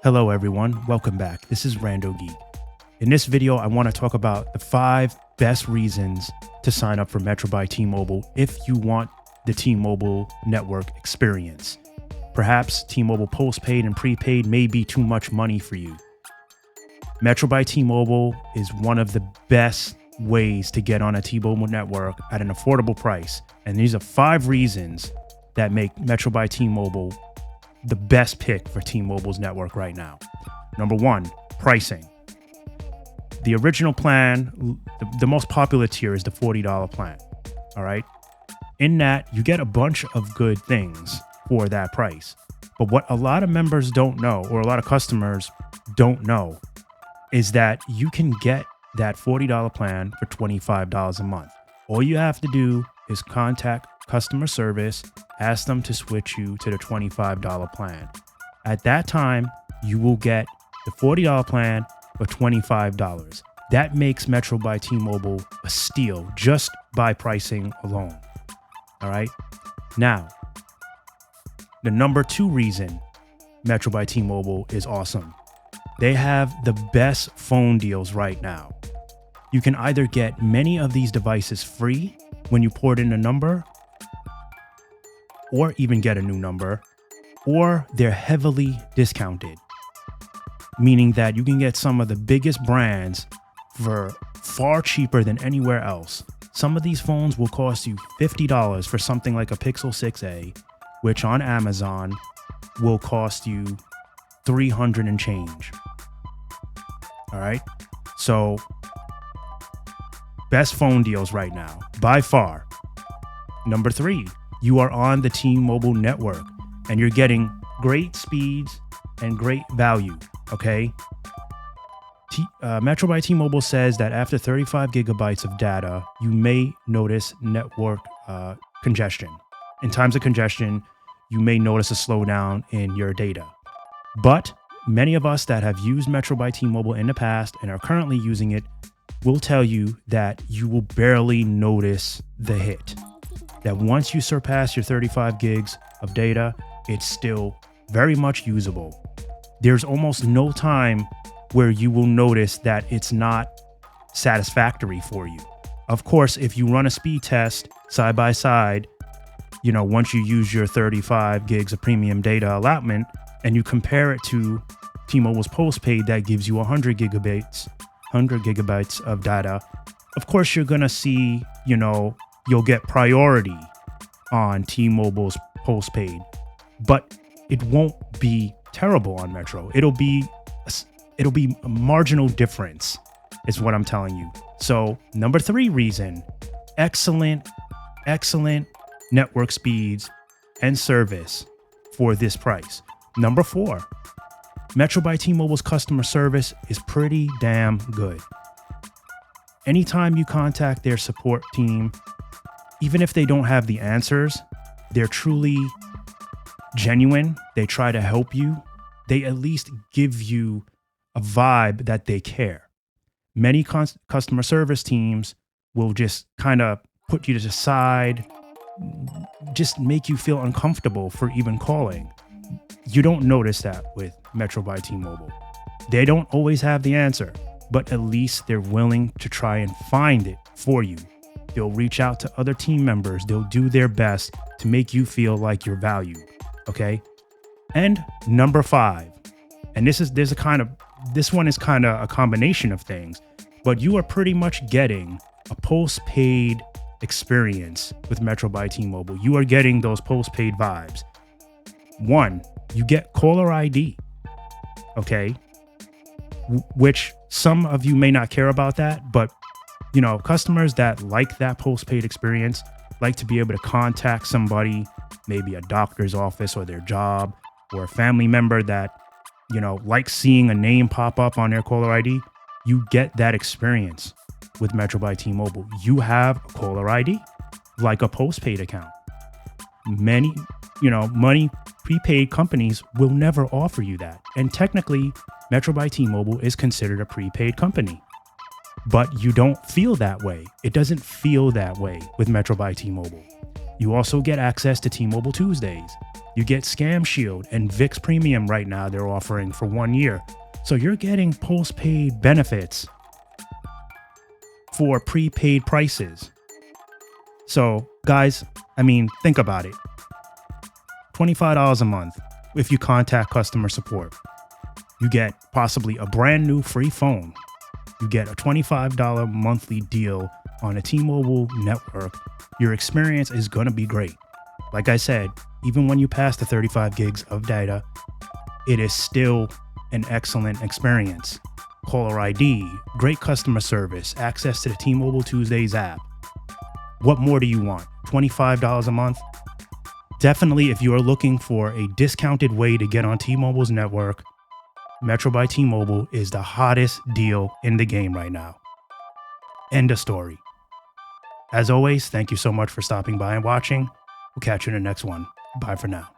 Hello everyone, welcome back. This is RandoGEEK. In this video, I want to talk about the 5 best reasons to sign up for Metro by T-Mobile if you want the T-Mobile network experience. Perhaps T-Mobile postpaid and prepaid may be too much money for you. Metro by T-Mobile is one of the best ways to get on a T-Mobile network at an affordable price. And these are 5 reasons that make Metro by T-Mobile the best pick for T-Mobile's network right now. Number 1, pricing. The original plan, the most popular tier is the $40 plan. All right. In that, you get a bunch of good things for that price. But what a lot of members don't know, or a lot of customers don't know, is that you can get that $40 plan for $25 a month. All you have to do is contact customer service, ask them to switch you to the $25 plan. At that time, you will get the $40 plan for $25. That makes Metro by T-Mobile a steal just by pricing alone. All right. Now, the number 2 reason Metro by T-Mobile is awesome. They have the best phone deals right now. You can either get many of these devices free when you port in a number, or even get a new number, or they're heavily discounted, meaning that you can get some of the biggest brands for far cheaper than anywhere else. Some of these phones will cost you $50 for something like a Pixel 6a, which on Amazon will cost you $300 and change. All right. So best phone deals right now, by far. Number 3, you are on the T-Mobile network and you're getting great speeds and great value. Okay. Metro by T-Mobile says that after 35 gigabytes of data, you may notice network congestion. In times of congestion, you may notice a slowdown in your data. But many of us that have used Metro by T-Mobile in the past and are currently using it will tell you that you will barely notice the hit. That once you surpass your 35 gigs of data, it's still very much usable. There's almost no time where you will notice that it's not satisfactory for you. Of course, if you run a speed test side by side, once you use your 35 gigs of premium data allotment and you compare it to T-Mobile's postpaid that gives you 100 gigabytes of data, of course you're going to see, you'll get priority on T-Mobile's postpaid, but it won't be terrible on Metro. It'll be a marginal difference is what I'm telling you. So number 3 reason, excellent network speeds and service for this price. Number 4, Metro by T-Mobile's customer service is pretty damn good. Anytime you contact their support team, even if they don't have the answers, they're truly genuine. They try to help you. They at least give you a vibe that they care. Many customer service teams will just kind of put you to the side, just make you feel uncomfortable for even calling. You don't notice that with Metro by T-Mobile. They don't always have the answer, but at least they're willing to try and find it for you. They'll reach out to other team members. They'll do their best to make you feel like you're valued. Okay. And number 5, and this one is kind of a combination of things, but you are pretty much getting a postpaid experience with Metro by T-Mobile. You are getting those postpaid vibes. 1, you get caller ID. Okay. Which some of you may not care about that, but customers that like that postpaid experience like to be able to contact somebody, maybe a doctor's office or their job, or a family member that, likes seeing a name pop up on their caller ID. You get that experience with Metro by T-Mobile. You have a caller ID like a postpaid account. Many, money prepaid companies will never offer you that. And technically, Metro by T-Mobile is considered a prepaid company. But you don't feel that way. It doesn't feel that way with Metro by T-Mobile. You also get access to T-Mobile Tuesdays. You get Scam Shield and VIX Premium right now they're offering for 1 year. So you're getting postpaid benefits for prepaid prices. So guys, I mean, think about it. $25 a month if you contact customer support. You get possibly a brand new free phone. You get a $25 monthly deal on a T-Mobile network. Your experience is going to be great. Like I said, even when you pass the 35 gigs of data, it is still an excellent experience. Caller ID, great customer service, access to the T-Mobile Tuesdays app. What more do you want? $25 a month? Definitely, if you are looking for a discounted way to get on T-Mobile's network, Metro by T-Mobile is the hottest deal in the game right now. End of story. As always, thank you so much for stopping by and watching. We'll catch you in the next one. Bye for now.